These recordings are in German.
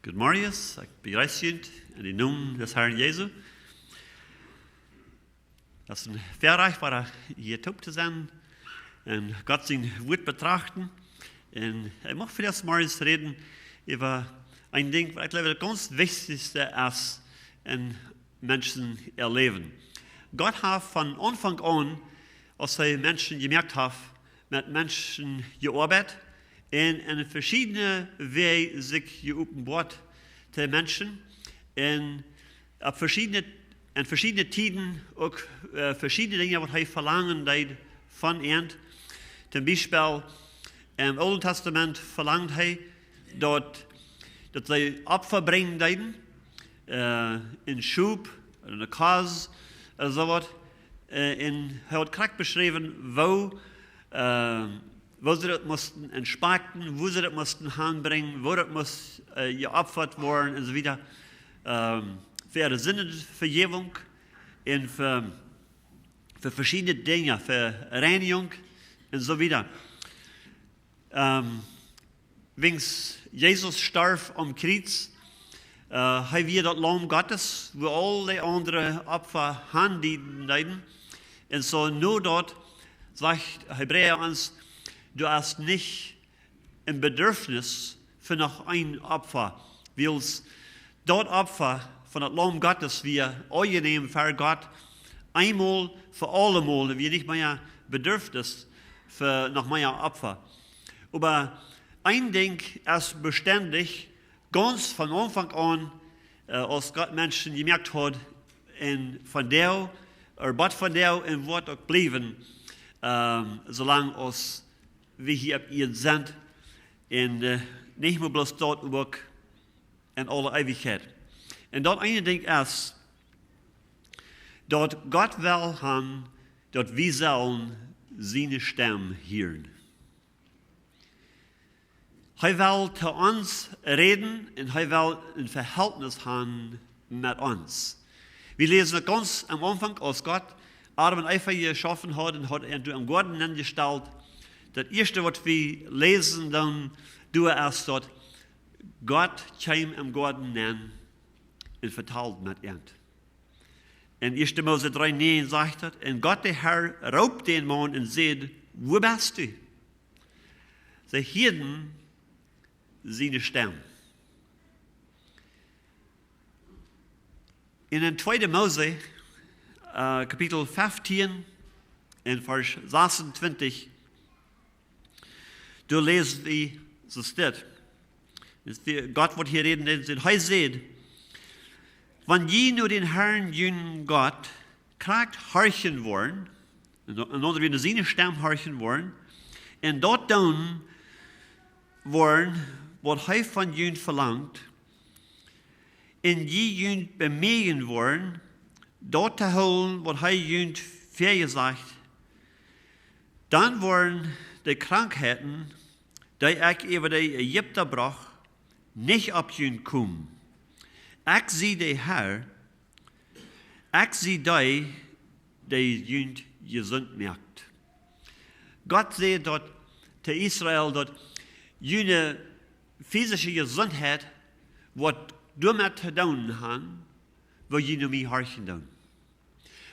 Good morning, ik begrüße jullie in de naam des Herrn Jesu. Das ist ein Verreich, war hier top zu sein und Gott sein Wort betrachten. Und ich möchte für das morgens reden über ein Ding, was ich glaube, das ganz Wichtigste ist in Menschen erleben. Gott hat von Anfang an, als er Menschen gemerkt hat, mit Menschen gearbeitet in verschiedene Wege sich geopenbart zu Menschen in verschiedene Tiden auch verschiedene Dinge, was er verlangen deed von ihnen. Zum Beispiel im Alten Testament verlangt er, dass sie Opfer bringen deeden, in Schub oder in Kas oder so was. Er hat krank beschrieben, wo sie das mussten entspacken, wo sie das mussten anbringen, wo das muss geopfert werden und so weiter. Für die Sinnenvergebung und für verschiedene Dinge, für Reinigung und so weiter. Wenn Jesus starb am Kreuz, haben wir das Lamm Gottes, wo alle anderen Opfer handeln. Und so nur dort sagt Hebräer uns, du hast nicht ein Bedürfnis für noch ein Opfer, weil dort Opfer von dem Lamm Gottes wir angenehm für Gott einmal für alle Mal, wir nicht mehr Bedürfnis für noch mehr Opfer. Aber ein Ding ist beständig, ganz von Anfang an, als Gott Menschen gemerkt hat, von der, oder von der, und wird auch bleiben, solange als wir hier ihr sind, und nicht mehr bloß dort, aber in alle Ewigkeit. Und dort eine Ding ist, dort Gott will haben, dort wir sollen seine Stimme hören. Er will zu uns reden und er will ein Verhältnis haben mit uns. Wir lesen ganz am Anfang, als Gott Adam und Eva geschaffen hat und hat er im Garten angestellt. Das erste, was wir lesen, dann erst dort, Gott kam im Garten an und verteilt mit ihm. In 1. Mose 3,9 sagt er, und Gott der Herr raubt den Mann und sagt, wo bist du? Sie hielten seine Stimme. In 2. Mose, Kapitel 15, in Vers 26, du lest wie so steht. Gott wird hier reden, er sagt, wenn je nur den Herrn, jenen Gott, kragt horchen wollen, und andere werden seine Stimme horchen wollen, und dort tun wollen, was er von jenen verlangt, und je jenen bemühen wollen, dort zu holen, was er jenen vergesagt, dann wollen die Krankheiten, die ich über die Ägypter brach, nicht auf jenen kommen. Ich sehe der Herr, ich sehe die jenen gesund merkt. Gott sieht dort zu Israel, dort jene physische Gesundheit, was damit zu tun haben, wo jene mich horchen tun.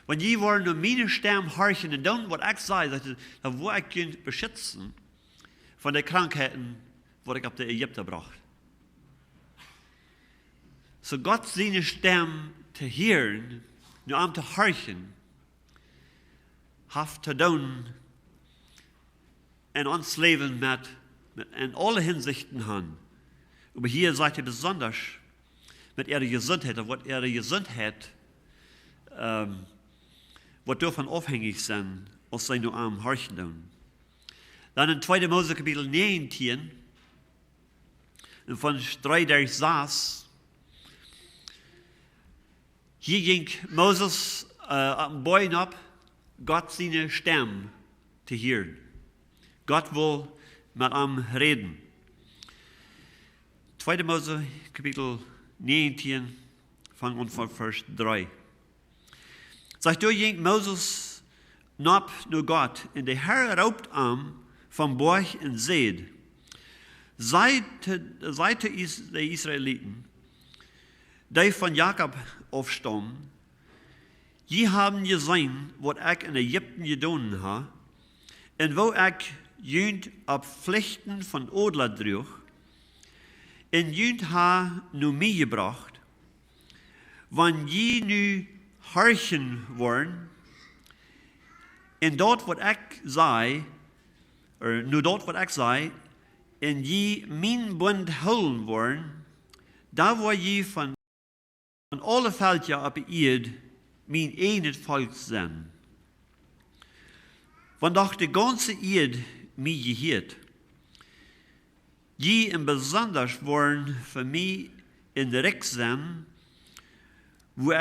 Wenn die wollen nur meine Stimme horchen und tun, was ich sage, dann wo ich ihn beschützen von den Krankheiten, die ich auf die Ägypter brachte. So Gott seine Stimme zu hören, nur zu horchen, hat zu tun in uns Leben in alle Hinsichten haben. Aber hier sagt er besonders mit ihrer Gesundheit, was ihre Gesundheit, was davon abhängig sind, als sie nur am horchen tun. Dann in 2. Mose Kapitel 19, und von 3:6, hier ging Moses am Bäumen ab, Gott seine Stimme zu hören. Gott will mit ihm reden. 2. Mose Kapitel 19, fangen an von Vers 3. Sagt, du ging Moses nur Gott, und der Herr raubt ihm vom Berg und seht, seit die Israeliten, die von Jakob aufstammen, die haben gesehen, was ich in Ägypten getan habe, und wo ich jünd ab Pflichten von Odler droeg, und jünd ha nu meegebracht, wann je nu harchen worden, en dort wat ik zei, nu dort wat ik zei, en je mijn bund houden worden, daar waar je van alle veldje op de eerd mijn eenheid volk zijn. Want doch de ganze eerd mij geheert, je en besonders worden voor mij in de rek zijn, wo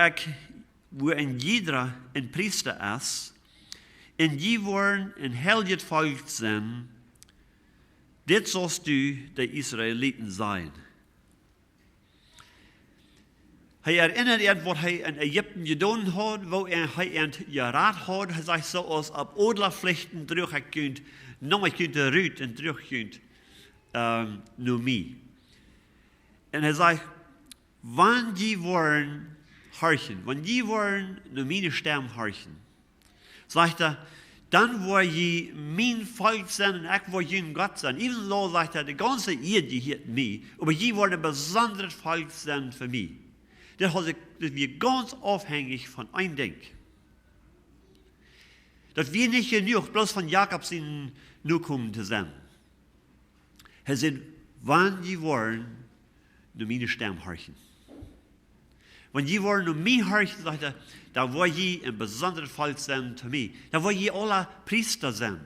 ein jeder ein Priester ist, und die wollen ein heiliges Volk sein, das sollst du der Israeliten sein. Er erinnert was er in Ägypten getan hat, wo er gerat hat, er sagt so, als ab Odlerpflichten teruggekomen, nochmal könnte Ruth und teruggekomen, nur mich. Und er sagt, wann die wollen horchen, wenn die wollen nur meine Stimme horchen, sagt er, dann wo je mein Volk sein und ich wo je Gott sein. Ebenso sagt er, die ganze Erde gehört mir, aber je wollen ein besonderes Volk sein für mich. Das wir ganz abhängig von einem Ding. Dass wir nicht genug bloß von Jakob sind, nur kommen zu sein. Er sagt, wann die wollen nur meine Stimme horchen. Wenn je wollen um mich horchen, sagt er, da will je ein besonderes Volk sein zu mir. Da will je alle Priester sein.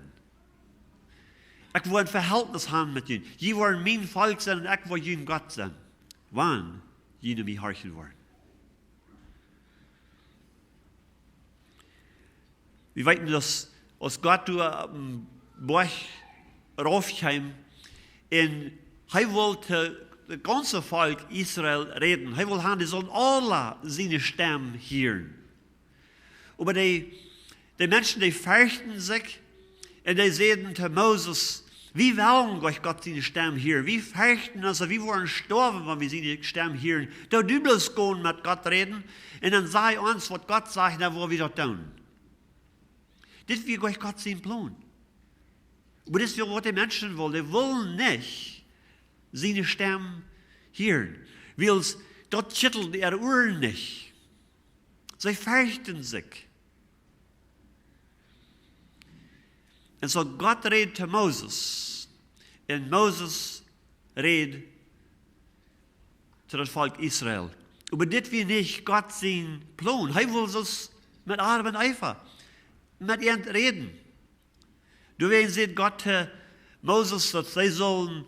Ich will ein Verhältnis haben mit ihnen. Je wollen mein Volk sein und ich will je Gott sein. Wann je um mich horchen wollen. Wir wissen, dass als Gott durch den Berg raufkam, und er wollte das ganze Volk Israel reden. Er will haben, die sollen alle seine Stimme hören. Aber die Menschen, die fürchten sich und die sagen zu Moses, wie wollen Gott seine Stimme hören? Wie fürchten also, wie wollen sterben, wenn wir seine Stimme hören? Da du bloß gehen mit Gott reden und dann sei uns, was Gott sagt, dann wollen wir das tun. Das ist Gott sein Plan. Aber das ist, was die Menschen wollen. Die wollen nicht seine Stimme hören. Weil dort schüttelt ihre Ohren nicht. Sie fürchten sich. Und so Gott redet zu Moses. Und Moses redet zu dem Volk Israel. Aber das wir nicht Gott sein Plan. Er will es mit Arbeit und Eifer mit ihnen reden. Du wirst sehen, Gott, Moses, dass sie sollen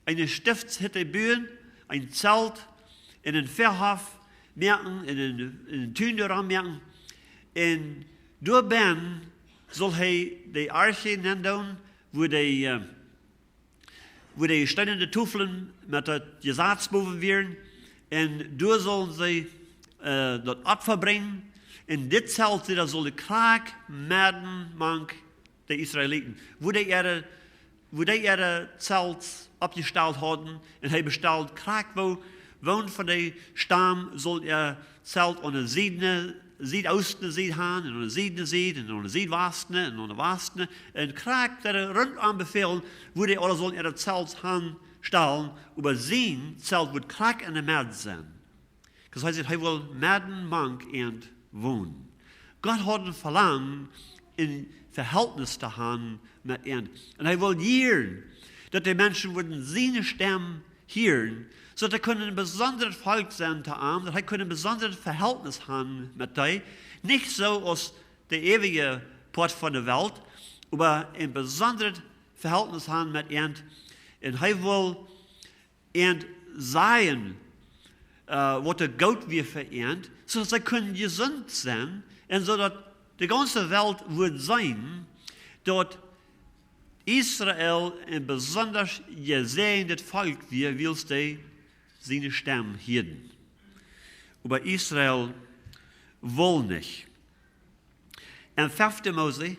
eine Stiftshütte bauen, ein Zelt in den Verhof merken, in den Tünderaum merken. Und durch Ben soll er die Arche nennen, wo die steinende Tüffeln mit der Gesatzbuben werden. Und durch sollen sie dort Opfer bringen. In dit Zelt da soll der Krieg werden, mank der Israeliten. Wo die ihre Zelt abgestellt hatten, und er bestellt Krieg, wo wohnt von der Stamm, soll ihr Zelt an der Südosten Seed haben, und an der Süden Seed, und an der Südwesten, und an der Westen. Und Krieg, der rund anbefehlen, wo die alle sollen ihre Zelt haben, stellen, aber sein Zelt wird Krieg in der März sein. Das heißt, er will Märden, mank und wohnen. Gott hat ein Verlangen, in Verhältnis zu haben mit ihnen. Und er will hören, dass die Menschen würden seine Stimme hören, so dass er ein besonderes Volk sein zu ihm, dass er ein besonderes Verhältnis haben mit ihnen. Nicht so als der ewige Port von der Welt, aber ein besonderes Verhältnis haben mit ihnen. Und er will ihnen sagen, was der Gott wir vereint, so dass sie können gesund sein und so dass die ganze Welt wird sein, dort Israel ein besonders gesegnetes Volk wir, willst du seine Stimme hören. Aber Israel will nicht. In 5. Mose,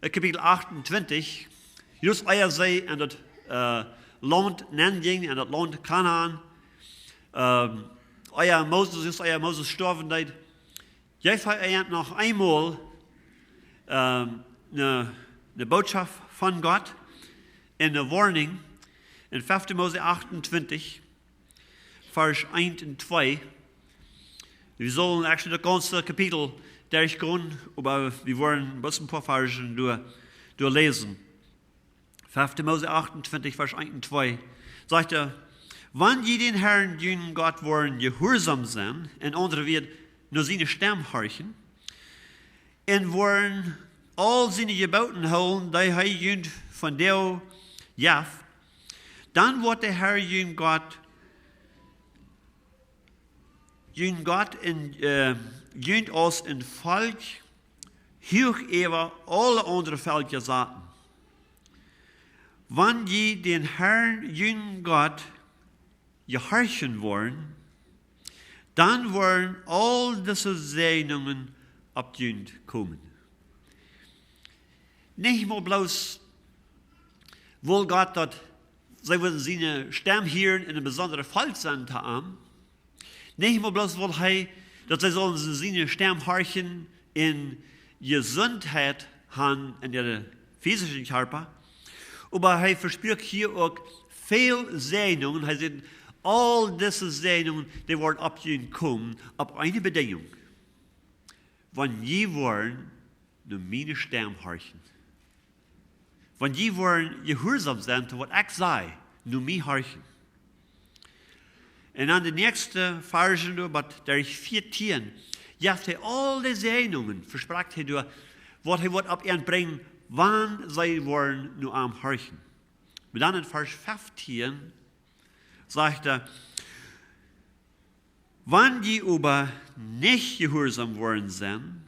Kapitel 28, just als sie an das Land nennen in das Land Kanaan. Euer Moses gestorben ist. Jij hat noch einmal eine Botschaft von Gott in der Warning in 5. Mose 28, Vers 1 und 2. Wir sollen actually das ganze Kapitel durchgehen, aber wir wollen ein paar Versen durchlesen. 5. Mose 28, Vers 1 und 2 sagt er, wenn je den Herrn, den Gott wollen, gehorsam sein, und andere wird nur seine Stimme horchen, und wollen all seine Geboten holen, die er jünt von der jaft, dann wird der Herr jünt Gott jünt uns in Volk, hoch über alle andere Völker saten. Wenn je den Herrn jünt Gott gehorchen wollen, dann wollen all diese Segnungen auf jünt kommen. Nicht mal bloß, wohl Gott dort, sie würden seine Stimme hören in einem besonderen Volk sein haben, nicht mal bloß, weil dass sie sollen seine Stimme horchen in Gesundheit haben in ihrem physischen Körper, aber er verspricht hier auch viel Segnungen. Er sagt, all diese Segnungen, die werden auf ihn kommen, auf eine Bedingung. Wenn je wollen, nur meine Stimme horchen. Wenn je wollen, gehorsam sein, zu was ich sage, nur mich horchen. Und an den nächsten Versen, der ich 14, jaft er all die Segnungen, versprach er, was er auf ihn bringen, wann sie wollen, nur am horchen. Und dann in Vers 15 sagt er, wenn die aber nicht gehorsam worden sind,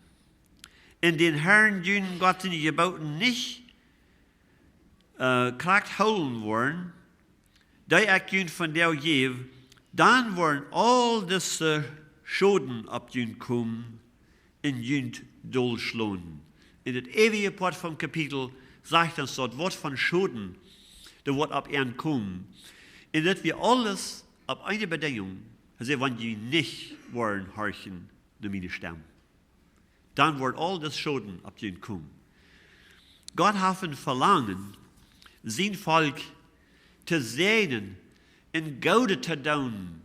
in den Herrn, den Gott in die Geboten nicht kragt holen wollen, die ich von der gebe, dann wollen all diese Schulden auf ihn kommen in jünt durchschlagen. In das ewige Part vom Kapitel sagt uns dort, was von Schulden, der wird auf ihn kommen. Und dass wir alles auf eine Bedingung, also wenn die nicht wollen horchen, nur meine Stimme, dann wird all das Schulden auf ihn kommen. Gott hat ein Verlangen, sein Volk zu segnen, in Gaude zu tun.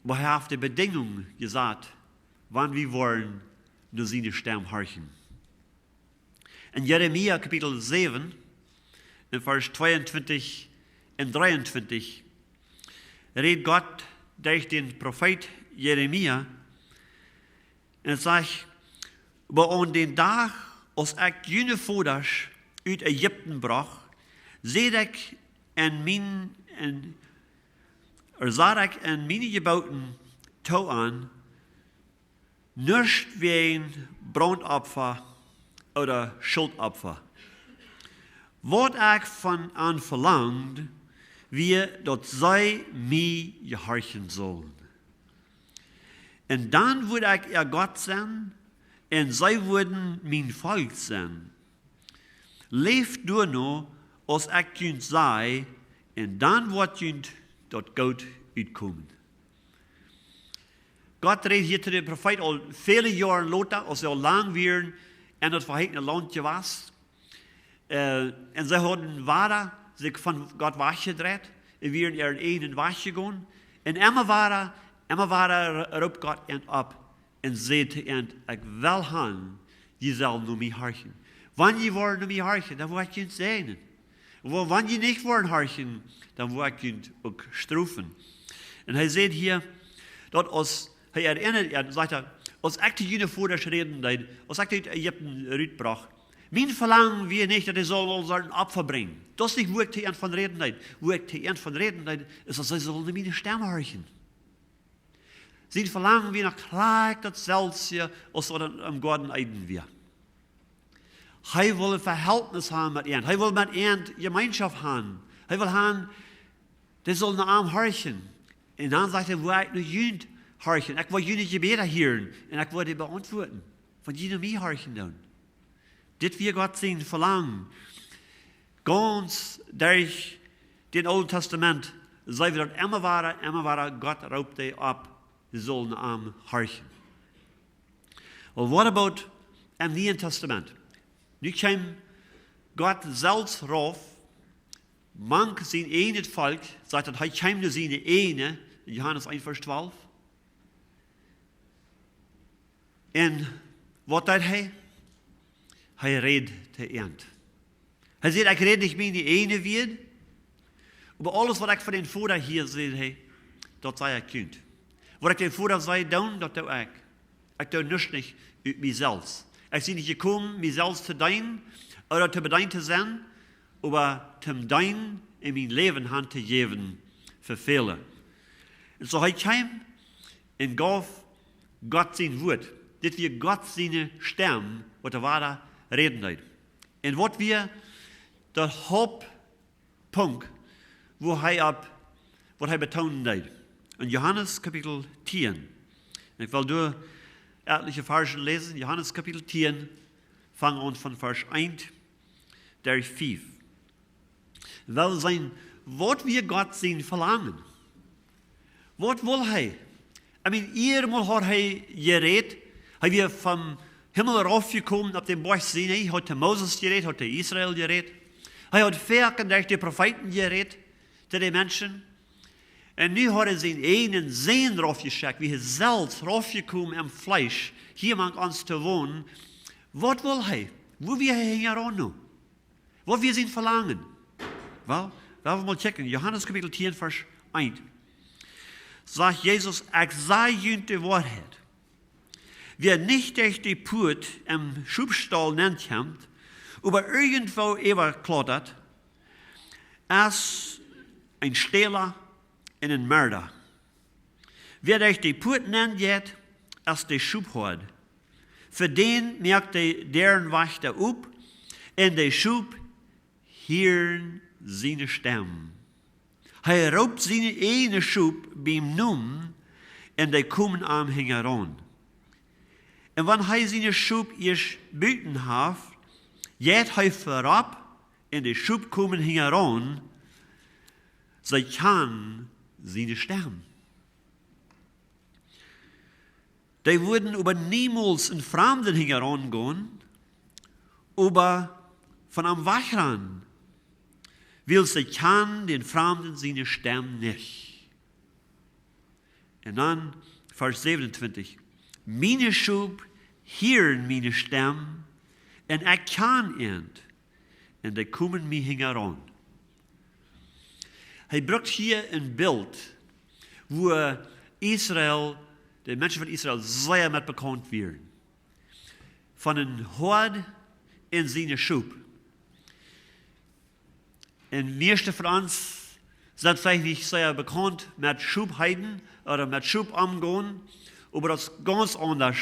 Aber er hat die Bedingung gesagt, wann wir wollen, nur seine Stimme horchen. In Jeremia Kapitel 7, in Vers 22 und 23, redet Gott durch den Prophet Jeremia und sagt, aber an den Tag, als ich jene Voders uit Ägypten brach, sah ich en meine Geboten toe an, nicht wie ein Brandopfer oder Schuldopfer. Was ich von an verlangt, wie dort sei mir gehorchen sollen. Und dann würde ich ihr Gott sein, und sie würden mein Volk sein. Leeft du noch, als ich jünt sei, und dann wird jünt dort Gott uitkommen. Gott redet hier zu dem Prophet al viele Jahre later, als al lang weer in das verheißene Land was. Und sie hatten Ware, sich von Gott weggedreht, und wir in ihren eigenen Weg gegangen. Und immer war roept Gott ab und sagte ihm, ich will haben, die sollen nur mich horchen. Wenn die wollen nur mich horchen, dann wird ich ihn segnen. Und wenn die nicht wollen horchen, dann wird ich ihn auch strafen. Und er sagt hier, dort als er erinnert, sagt er, als ich die jene Voders reden, als ich die Ägypten rütbrach, mein Verlangen wir nicht, dass soll unseren Opfer bringen. Das ist nicht, wo ich die von reden leid. Wo ich die von reden leid, ist, dass sie sollen meine Stimme horchen. Sie verlangen wir nach gleich dasselbe, als wir am Garten Eden wir. Er will ein Verhältnis haben mit ihnen. Er will mit ihnen Gemeinschaft haben. Er will haben, die sollen nach ihm horchen. Und dann sagt er, wo ich nur jünt horchen. Ich will jüne Gebete hören. Und ich will die beantworten. Von jene mich horchen dann. Das wir Gott sehen verlangen. Ganz durch den Alten Testament sei wir dort immer weiter, Gott raubt die ab, sie sollen am horchen. Well, what about im Neuen Testament? Nu kam Gott selbst rauf, manch sein eines Volk, sagt, er kam nur seine eine, in Johannes 1, Vers 12. Und was tat er? Er redet te End. Er sagt, ich rede nicht meine eine wird, aber alles, was ich von den Vater hier sehe, hey, das sei erkannt. Was ich den Vater sei, das tue ich. Ich tue nicht über mich selbst. Ich bin nicht gekommen, mich selbst zu dienen oder zu bedeuten zu sein, aber zum Dienen in mein Leben Hand zu geben für viele. Und so heute kam und gab Gott sein Wort. Das wir Gott seine Stimme, was der Vater reden hat. Und was wir der Hauptpunkt, was er betonen hat. In Johannes Kapitel 10. Ich will durch etliche Verse lesen. Johannes Kapitel 10, fangen an von Vers 1 durch 5. Weil sein, was wir Gott sehen verlangen. Was will er? Mal hat er geredet, er wir vom Himmel raufgekommen, auf dem Berg Sinai, hat der Moses geredet, hat der Israel geredet. Er hat Werken durch die Propheten geredet, zu den Menschen. Und nu hat er seinen eigenen Sehen raufgeschickt, wie er selbst raufgekommen im Fleisch, hier mag uns zu wohnen. Was will er? Wo wir hängen an nu? Was wir sind verlangen? Well, wir mal checken. Johannes Kapitel 10, Vers 1. Sagt Jesus, ich sage Ihnen die Wahrheit. Wer nicht durch die Put im Schubstall nennt, aber irgendwo überklottert, als ein Stehler und ein Mörder. Wer durch die Put nennt, als der Schub hat, für den merkt deren Wachte up, und der Schub hören seine Stimme. Er raubt seine eine Schub beim Numm, und der kommen am heran. Und wenn er seine Schub erst büten hat, geht er vorab, und der Schub kommen heran, sie kann seine Stimme. Die würden aber niemals in Fremden herangehen, aber von einem Wachran, weil sie kann den Fremden seine Stimme nicht. Und dann, Vers 27, meine Schub hören meine Stimme, und ich kann ihn, und die kommen mir heran. Er bringt hier ein Bild, wo Israel, die Menschen von Israel, sehr mit bekannt werden. Von einem Hort in seine Schub. Und meiste von uns sind vielleicht nicht sehr bekannt mit Schubheiden oder mit Schubamgehen, aber das ist ganz anders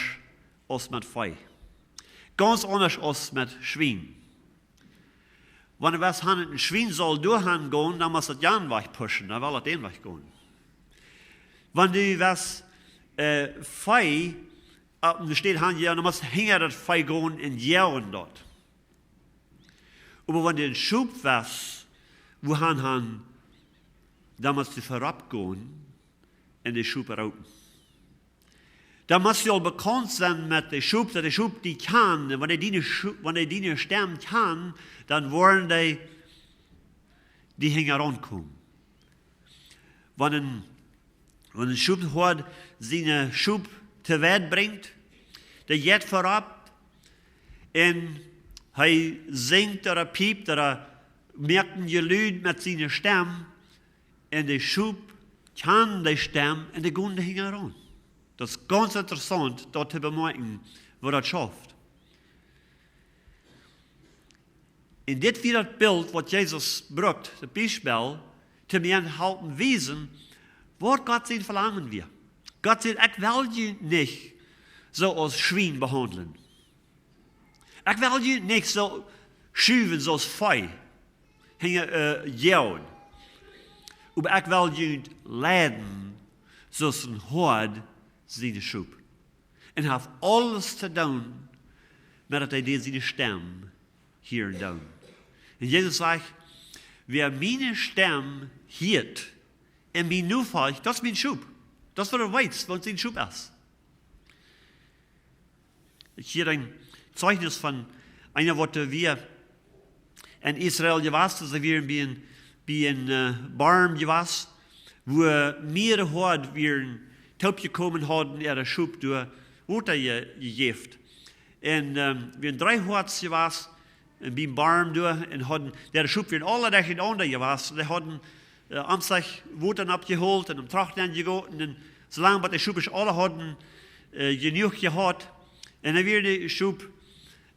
als mit Vieh. Ganz anders als mit Schwein. Wenn was ein Schwein soll durchgehen, dann muss das Jan wegpushen, dann will er den weggehen. Wenn du was Vieh steht, dann muss hinter das Vieh gehen und jauen dort. Aber wenn du den Schub was, wo dann musst du vorabgehen und den Schub rauben. Da musst du auch bekannt sein mit der Schub, dass der Schub die kann. Wenn er die sterben kann, dann wollen die herankommen. Wenn ein Schub hat, seine Schub zur Welt bringt, der geht vorab und er singt oder piept oder merkt ein Gelüt mit seiner Stimme und der Schub kann die Stimme und die Gunde heran. Das ist ganz interessant, dort zu bemerken, wo das schafft. Und das wird das Bild, was Jesus braucht, das Beispiel, zu mir halten wiesen, was Gott sein verlangen wir. Gott sagt, ich will dich nicht so als Schwein behandeln. Ich will dich nicht so schüven, so als Vieh, jauen. Aber ich will dich leiden, so als ein Hort, seine Schub. Und hat alles zu tun, mit dass er seine Stimme hier und da. Und Jesus sagt, wer meine Stimme hört und mich nur folgt, das ist mein Schub. Das ist, was er weiß, was sein Schub ist. Ich hier ein Zeugnis von einer, was wir in Israel gewesen, also wir bei einem Baum gewesen, wo mehrere Horde wir taub gekommen haben, ihre Schub durch Wasser gegeben. Und wir 3 Horts gewesen, beim Baum durch, und hatten, der Schub wir alle durcheinander gewesen, die hatten am sich Wasser abgeholt und am Trachten gegoten, und solange die Schub alle hatten, genug gehabt, und dann wird die Schub,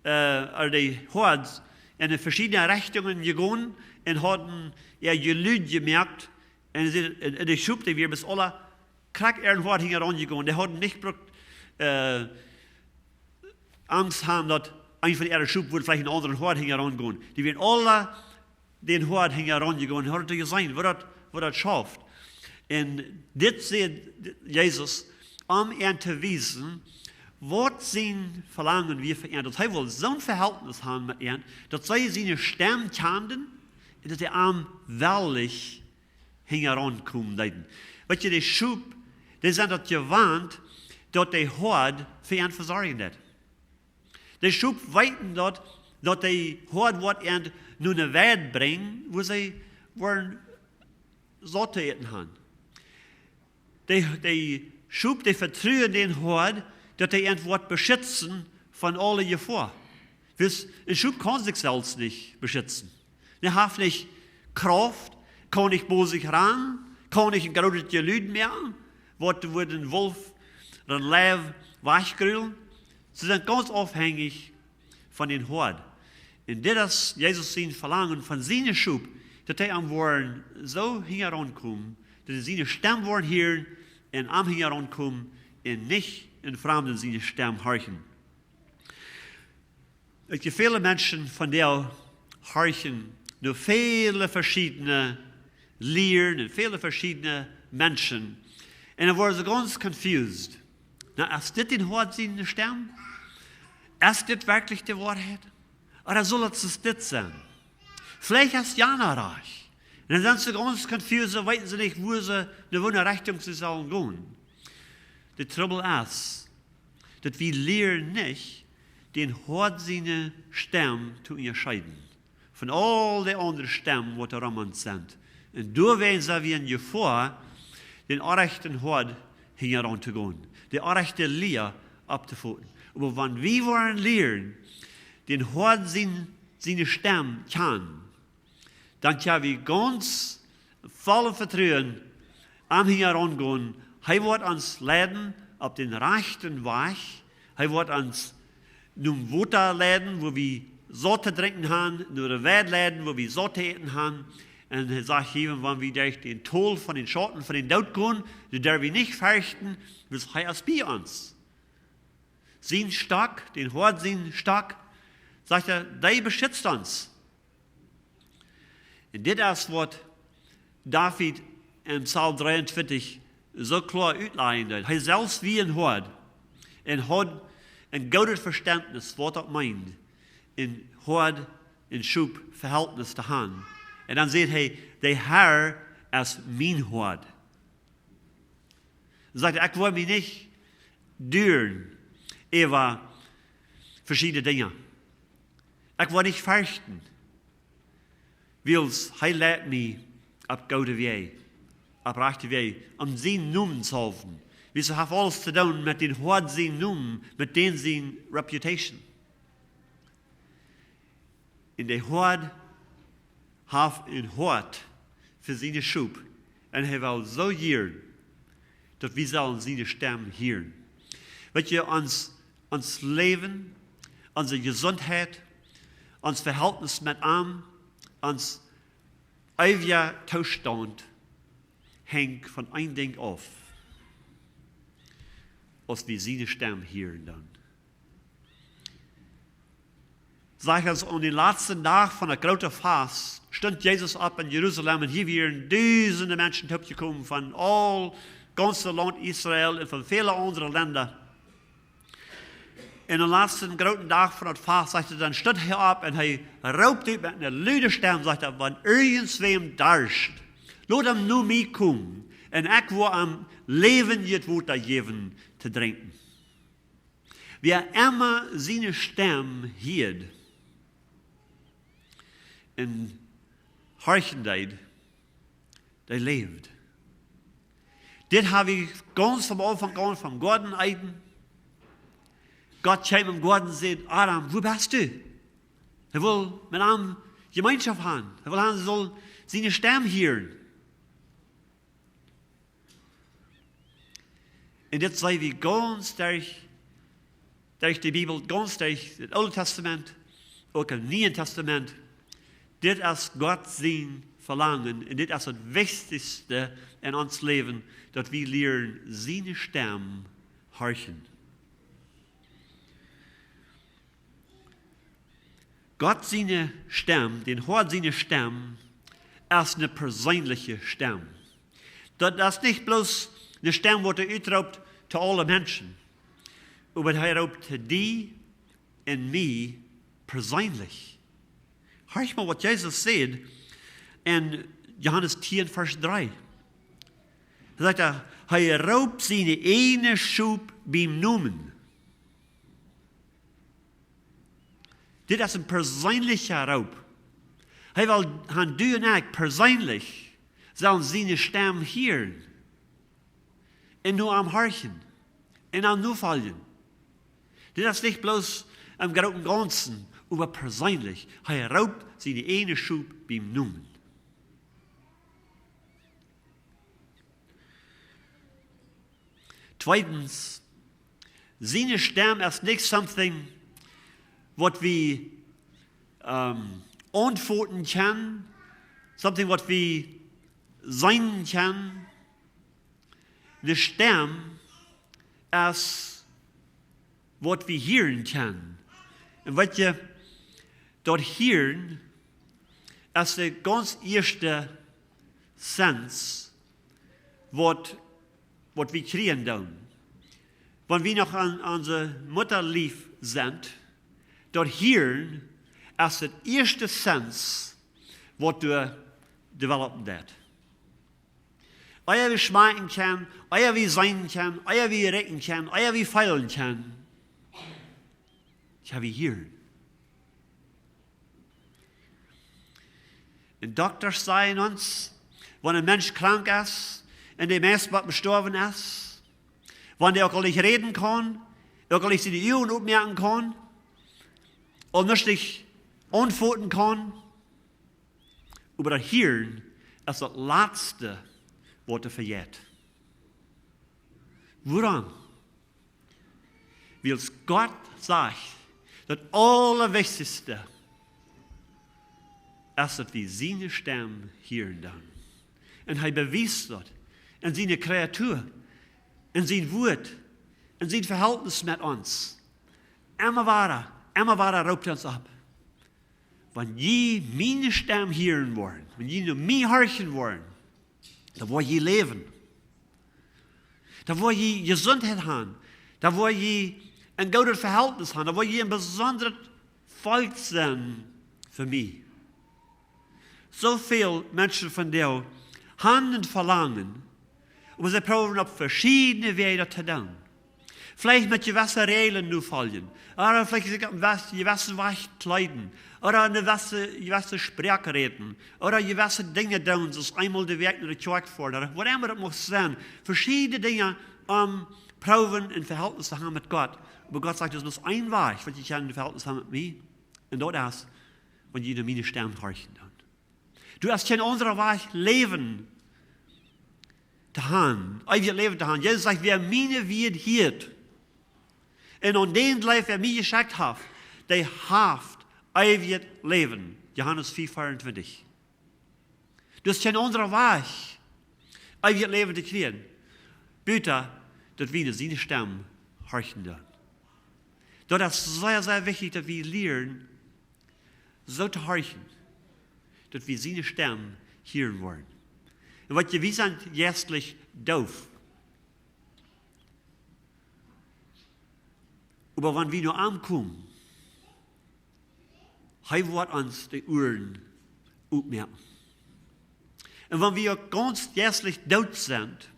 die Horts, in verschiedene Richtungen gegangen und hatten ihr Gelüt gemerkt. Und die Schub, die wir bis alle krack irgendwo hingegangen. Die hatten nicht Angst haben, dass ein von ihren Schub würde vielleicht in einen anderen Hort hingerangehen. Die werden alle den Hort hingerangehen und hat es gesehen, wo das schafft. Und das sieht Jesus, ihn zu wissen, was sein Verlangen wir verändert. Er will so ein Verhältnis haben mit ihm, dass sie seine Stimme kennen und dass er am wahrlich herankommen. Weil die Schub, die sind das gewarnt, dass die Horde für ihn versorgen wird. Die Schub weiten dort, dass die Horde wird ihn nur eine Welt bringen, wo sie wollen Sorte eten haben. Die Schub, die vertrauen den Horde, dass die ihn wird beschützen von allen Gefahren. Ein Schub kann sich selbst nicht beschützen. Er hat nicht Kraft, kann nicht bei sich ran, kann nicht ein großes Gelüt mehr, wird ein Wolf oder ein Löwe wachgrüllen. Sie sind ganz abhängig von den Horden. Und das ist Jesus sein Verlangen von seinen Schub, dass die am Wollen so herankommen, dass sie seine Stimme wollen hören und am herankommen und nicht in Fremden seine Stimme horchen. Es gibt viele Menschen, von denen horchen nur viele verschiedene Lehren und viele verschiedene Menschen. Und dann waren sie ganz confused. Na, ist das den Wort seine Stimme? Ist das wirklich die Wahrheit? Oder soll es das sein? Vielleicht ist es ja noch reich. Und dann sind sie ganz confused und wissen sie nicht, wo sie in welche Richtung sie sollen gehen. Der Trouble ist, dass wir lernen nicht, den Hort seine Stimme zu unterscheiden. Von all den anderen Stimmen, die darum sind. Und da werden wir in Gefahr, den rechten Hort heranzugehen. Die rechte Lehre abzufolgen. Aber wenn wir wollen lernen, den Hort seine Stimme kennen, dann können wir ganz voller Vertrauen am herangehen. Er wird uns leiten auf den rechten Weg. Er wird uns nun Wasser leiten, wo wir Sorte trinken haben, nur der Welt leiten, wo wir Sorte eten haben. Und er sagt eben, wenn wir durch den Tod von den Schatten, von den Tod gehen, so dürfen wir nicht fürchten, was er ist bei uns. Sein Stock, den Hort sein Stock, sagt er, der beschützt uns. Und das ist, was David im Psalm 23 so klar ausleihen hat. Er selbst wie ein Hort und hat ein gutes Verständnis, was er meint, in Hort, in Schub, Verhältnis zu haben. Und dann sagt er, der Herr ist mein Hort. Er sagt, ich will mich nicht düren über verschiedene Dinge. Ich will nicht fürchten, weil er lädt mich auf gute Wege, auf rechte Wege, um seinen Namen zu helfen. Wir haben alles zu tun mit den Hort seinen Namen, mit den seinen Reputation. In der Hort hat ein Hort für seine Schub. Und er will so hören, dass wir sollen seine Stimme hören. Weil ihr uns Leben, unsere Gesundheit, unser Verhältnis mit ihm, uns ewiger Zustand hängt von einem Ding auf. Als wir seine Stimme hören dann. Sag uns, an den letzten Tag von der großen Fast stand Jesus ab in Jerusalem und hier wären Tausende Menschen gekommen von all ganzen Land Israel und von vielen anderen Ländern. in den letzten großen Tag von der Fast, sagt er, dann steht er ab und er raubt mit einer lauten Stimme, sagt er, wenn irgendwem darscht, lass ihm nur mich kommen und ich will am Leben jetzt Wasser geben zu trinken. Wer immer seine Stimme hört und horchen der lebt. Das habe ich ganz vom Anfang an vom Garten Eden. Gott kam im Garten und sagt, Adam, wo bist du? Er will mit einem Gemeinschaft haben. Er will haben, soll seine Stimme hören. Und das sei wie ganz durch die Bibel, ganz durch das Alte Testament, auch im Neuen Testament. Das ist Gott sein Verlangen. Und das ist das Wichtigste in uns Leben, dass wir lernen, seine Stimme horchen. Gott seine Stimme, den hört seine Stimme, ist eine persönliche Stimme. Das ist nicht bloß eine Stimme, die er ausraubt zu allen Menschen, aber er raubt zu dir und mir persönlich. Hör mal, was Jesus sagt in Johannes 10, Vers 3. Er sagt, er raubt seine eine Schub beim Namen. Das ist ein persönlicher Raub. Er will, du und ich persönlich sollen seine Stimme hören. Und nur am Horchen. Und am nur folgen. Das ist nicht bloß im großen Ganzen, aber persönlich. Er raubt seine eine Schub beim Namen. Zweitens, seine Stimme ist nicht something, was wir antworten können, something, was wir sein können. Die Stimme ist, was wir hören können. Und was wir dort hören, ist der ganz erste Sens, was wir kriegen dann. Wenn wir noch an unsere Mutter lief sind, dort hören ist der erste Sens, was du developen wird. Euer wie schmecken kann, euer wie sein kann, euer wie retten kann, euer wie feilen kann. Ich habe hören. Und Doktor sagen uns, wenn ein Mensch krank ist, und der Mensch gestorben ist, wenn der auch nicht reden kann, auch nicht seine Augen aufmerken kann, und nicht antworten kann, aber das Hirn ist das Letzte, was er verjährt. Woran? Weil Gott sagt, das Allerwichtigste ist, dass wir seine Stimme hören dann. Und er beweist das in seine Kreatur, in sein Wort, in sein Verhältnis mit uns. Immer weiter raubt uns ab. Wenn je meine Stimme hören wollen, wenn je nur mich horchen wollen, da wo je leben, da wo je Gesundheit haben, da wo je ein gutes Verhältnis haben, da wo je ein besonderes Volk sein für mich. So viele Menschen von dir haben und verlangen, und sie probieren auf verschiedene Wege zu tun. Vielleicht mit gewissen Regeln nur folgen, oder vielleicht gewissen Weich kleiden, oder gewisse Sprache reden, oder gewisse Dinge tun, das einmal die Weg in der Kirche fordern, whatever das muss sein. Verschiedene Dinge probieren in Verhältnis zu haben mit Gott. Aber Gott sagt, es ist nur ein Weg, was ich in Verhältnis habe mit mir. Und dort ist, wenn jeder meine Stimme horchen kann. Du hast kein anderer Weg leben zu haben. Ewig leben zu haben. Jesus sagt, wer meine wird hielt, und an den Leib, wer mich geschickt hat, der hat ewig Leben. Johannes 4,24. Du hast kein anderer Weg, ewig Leben zu kriegen. Bitte, dass wir seine Stimme horchen dann. Das ist sehr, sehr wichtig, dass wir lernen, so zu horchen, dass wir seine Stimme hören wollen. Und was wir sind erstlich doof. Aber wenn wir nur ankommen, er wird uns die Uhren aufmerken. Und wenn wir ganz jährlich tot sind,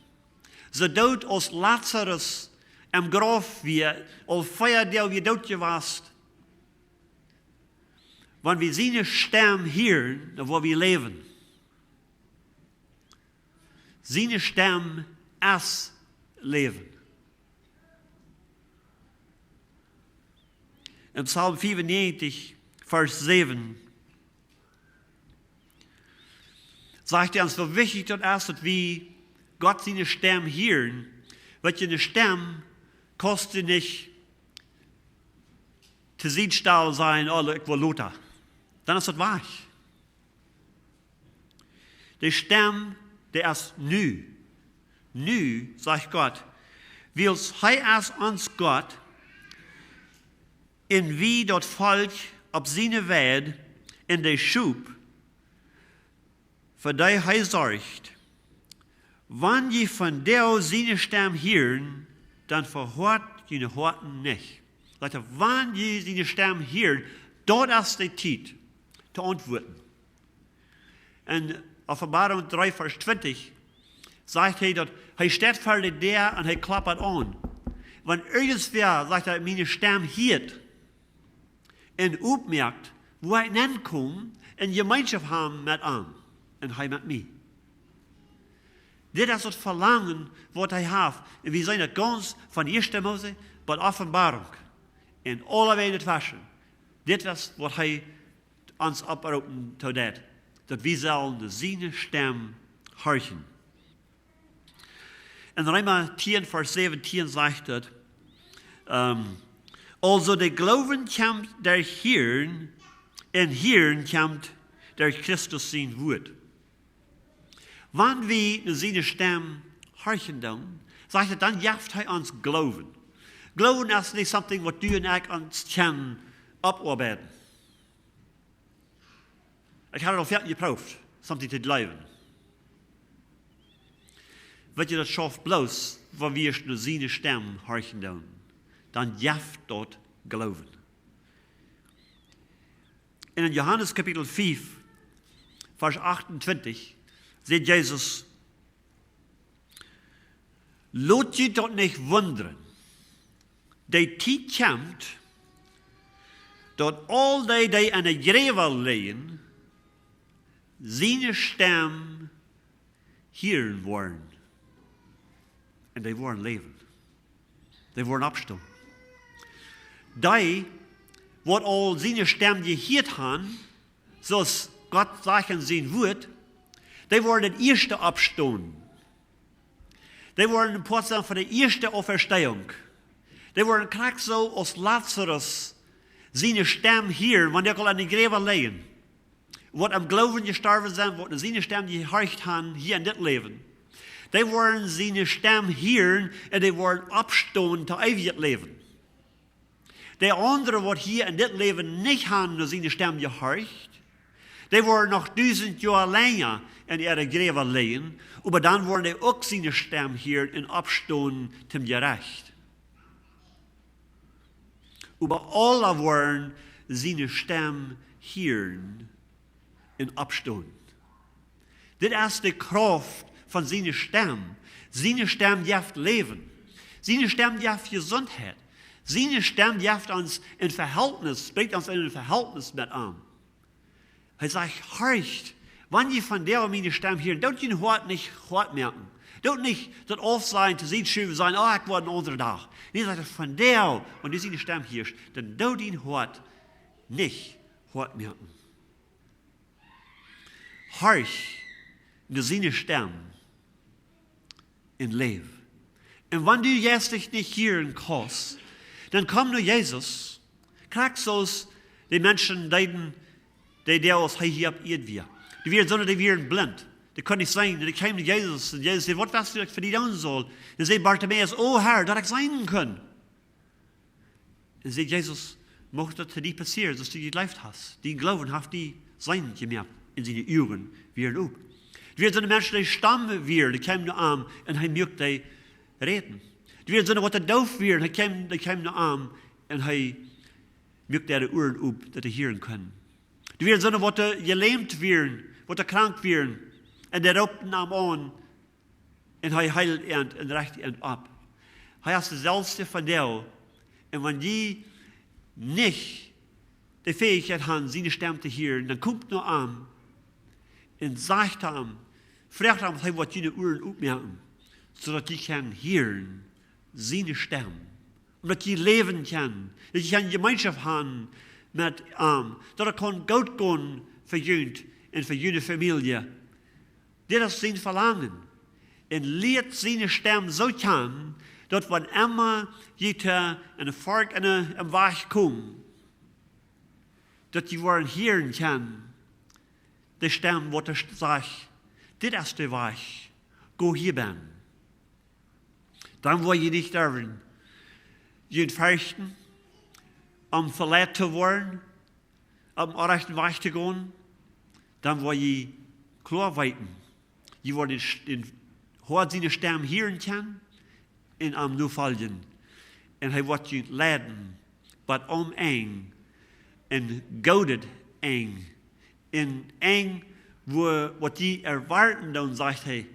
so tot als Lazarus im Grab wir, als Feuerdeel wie tot warst, wenn wir seine Stimme hören, dann wollen wir leben. Seine Stimme ist Leben. Im Psalm 95, Vers 7, sagt er uns, wie wichtig das ist, dass wir Gott seine Stimme hören, weil eine Stimme kostet nicht zu Siedstahl sein, oder ich will Luther. Dann ist das wahr. Die Stimme, der ist nu. Nu, sagt Gott, weil er ist uns Gott, in wie dort Volk auf seine Welt in der Schub, für die er sorgt. Wenn je von der seine Stimme hören, dann verhört je Horten nicht. Leute, wenn je seine Stimme hören, dort ist die Zeit zu antworten. In Offenbarung 3, Vers 20 sagt er dort, er steht vor der und er klappert an. Wenn irgendwer, sagt er, meine Stimme hört und aufmerkt, wo er hinkommt, in Gemeinschaft haben mit ihm und er mit mir. Das ist das Verlangen, was er hat. Und wir sehen das ganz von 1. Mose bis Offenbarung. In alle Wege waschen. Das ist, was er uns abrufen zu das. Dass wir sollen seine Stimme horchen. In Römer 10, Vers 17 sagt es, also der Glauben kommt durch Hören, und Hören kommt durch Christus sein Wort. Wenn wir seine Stimme horchen, sagt er, dann jaft er uns Glauben. Glauben ist nicht something, was du und ich uns können abarbeiten. Ich habe noch fertig geprüft, something zu glauben. Wenn ihr das schafft bloß, wenn wir nur seine Stimme horchen, dann jaft dort Glauben. In Johannes Kapitel 5, Vers 28, sagt Jesus, lot je dort nicht wundern. Die Zeit kommt, dort all die an der Gräber liegen, seine Stimme hören wollen. Und die wollen leben. Die wollen abstimmen. Die, was all seine Stimme gehört haben, so es Gott sagen sein wird, die wollen das erste abstehen. Die wollen ein Portion von der ersten Auferstehung. Die wollen gerade so als Lazarus seine Stimme hören, wenn die an den Gräber liegen. Was am Glauben gestorben sind, was seine Stimme gehorcht haben, hier in das Leben. Die wollen seine Stimme hören und die wollen abstehen zu ewigem Leben. Die anderen, die hier in das Leben nicht haben, nur seine Stimme gehorcht, die wollen noch 1000 Jahre länger in ihre Gräber liegen, aber dann wollen die auch seine Stimme hören und abstehen zum Gerecht. Aber alle wollen seine Stimme hören und abstehen. Das ist die Kraft von seiner Stimme. Seine Stimme gibt Leben. Seine Stimme gibt Gesundheit. Seine Stimme gibt uns ein Verhältnis, bringt uns in ein Verhältnis mit ihm. Er sagt, horcht, wenn ihr von der meine Stimme hören, don't ihr Hort nicht Hort merken. Don't nicht das Aufsein, zu sehen, sein, oh, ich war ein anderer Tag. Nee, sagt er, von der, und die seine Stimme hörst, dann don't ihr Hort nicht Hort merken. Horch, nur seine Stimme in Leben. Und wenn du jetzt dich nicht hören kannst, dann komm nur Jesus, kriegst so die Menschen, die aus hier ab ihr wir. Die werden sondern die werden blind. Die können nicht sehen. Die kamen zu Jesus und Jesus sagt, was weißt du, für die tun soll? Dann sagt Bartimäus, oh Herr, dass ich sein kann. Dann sagt Jesus, mochte das dir passieren, dass du gelebt hast. Die Glauben haben die sein gemerkt in seinen Augen, werden auch. Die werden so eine Menschen, die stammen werden, die kamen nur und er möchte die reden. Die werden so eine, was der doof werden, die kamen nur en hij maakt de oren op dat hij horen kan. Er werden zonnen wat gelähmt werden, wat krank werden, en der roept nam aan, en hij heilt end en recht end op. Hij is dezelfde van jou. En wanneer je niet de fähigkeit hebt zijn stem te horen, dan komt nog aan en zegt hem, vraagt hem, hij wat je oren opmerken, zodat je kan horen zijn stem. Omdat je leven kan, dat je kan gemeenschap hebben met hem, dat het kan goed gaan voor je en voor je familie. Dit is zijn verlangen. En leert zijn stem zo kan, dat wanneer je te een vark en een weg komt, dat je worden horen kan, de stem wat er zegt, dit is de weg, go hier ben. Dan wil je niet sterven. Je vechten, om verleid te worden, om recht weg te gaan, dan wil je klaar weten. Je wordt hoort zijn stem horen kan, en am nu volgen. En hij wordt je leiden, wat om eng, en gouden eng. En eng, wat je erwarten, dan zegt hij,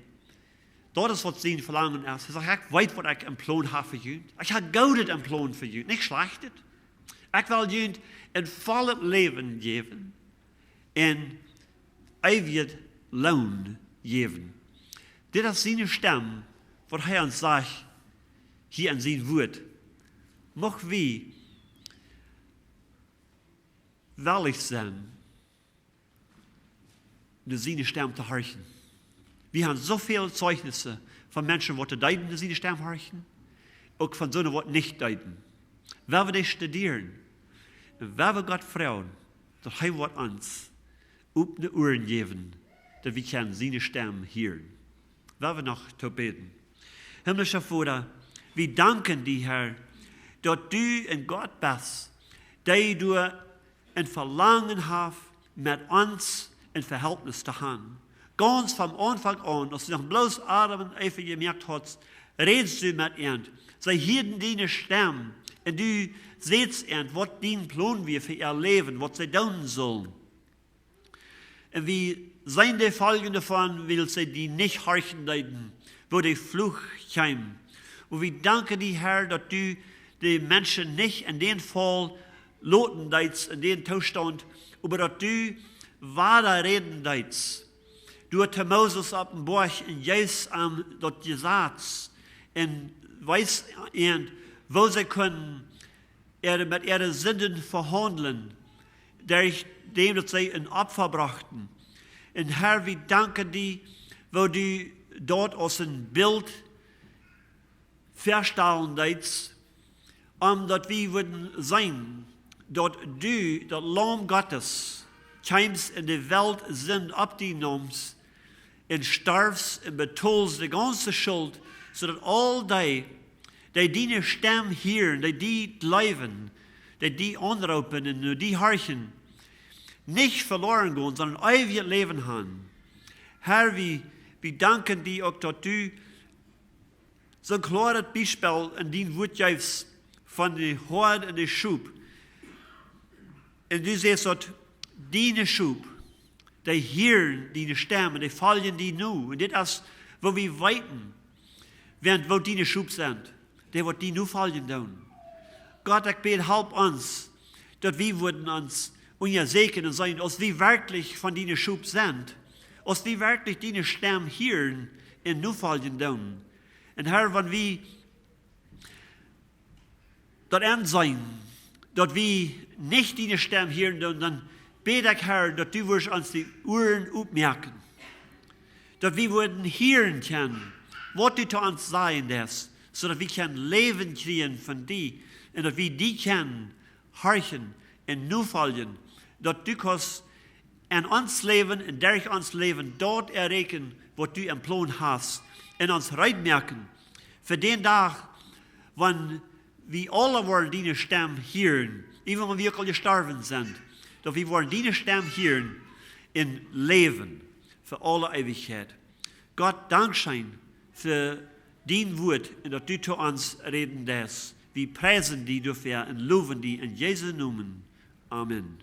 dat is wat zijn verlangen is. Hij zegt, ik weet wat ik een plan heb voor je. Ik heb gouden een plan voor je, niet slecht. Ik wil je een volle leven geven, en eeuwig loon geven. Dit is zijn stem, wat hij ons zegt, hier in zijn woord. Mocht wie wellig zijn, de zijn stem te horen. We hebben zoveel Zeugnissen van mensen die duiden, de zijn stem horen, ook van zonen die niet duiden. Waar we die studeren, en waar we God vragen, dat hij wordt ons op de oren geven, dat we kunnen zijn stem horen. Waar we nog te beten. Himmlische Vader, we danken die Herr, dat u een God bent, dat du een verlangen hebt met ons in verhältnis te gaan. Ganz van aanvang aan, als je nog bloos ademen even gemerkt had, redest du met end. Zij hielden die stem, en du ziet end, wat die plan weer voor ihr leven, wat zij doen zullen. En wie zijn de volgende van, wil zij die niet horchen leiden, wo die vloeg kwam. En we danken die Herr, dat du de mensen niet in den Fall loten deits, in den toestand, maar dat du wahre reden deits. Du hast Moses op een borg en juist aan dat gezegd en wijs en wo zij kunnen met ihre zinden verhandelen, dem dat zij een opfer brachten. En Herr, we danken die, wo du dort als een beeld verstellen deits, omdat we würden zijn, dat du, dat Lamm Gottes, kwams in de Welt sind op die noms, en starfs en betolst de ganze schuld, zodat al die stem hier, die leven, die aanroepen en die harchen, niet verloren gaan, sondern eeuwig leven haben. Herr, we danken die ook dat u zo'n klare bijspel in die woord geeft van de hoorn en de schoep. En du zegt dat die schoep, die horen die stem en die volgen die nu. En dit is wat we weten, während wo die schoep zijn, die wat die nu volgen doen. Gott, ik bid, help ons, dat we worden ons onzeker zijn, als we werkelijk van die schoep zijn, als we werkelijk die stem horen en nu volgen doen. En Herr, wanneer we dat aan zijn, dat we niet die stem horen doen, dan bid ik, Herr, dat du ons die oren opmerken. Dat we worden horen kunnen, wat du te ons zeggen is, zodat we kunnen leven krijgen van die, en dat we die kunnen horchen en nu volgen. Dat du kannst in ons leven en durch ons leven dort erreichen, wat du in plan hast, en ons uitmerken. Voor den dag, wanneer we alle worden die stem horen, even wanneer we al gestorven zijn, dat we worden die stem horen in leven, voor alle eeuwigheid. God, dank zijn voor dien woord, en dat du zu ons reden des. Wir preisen die dafür und loben die in Jesu Namen. Amen.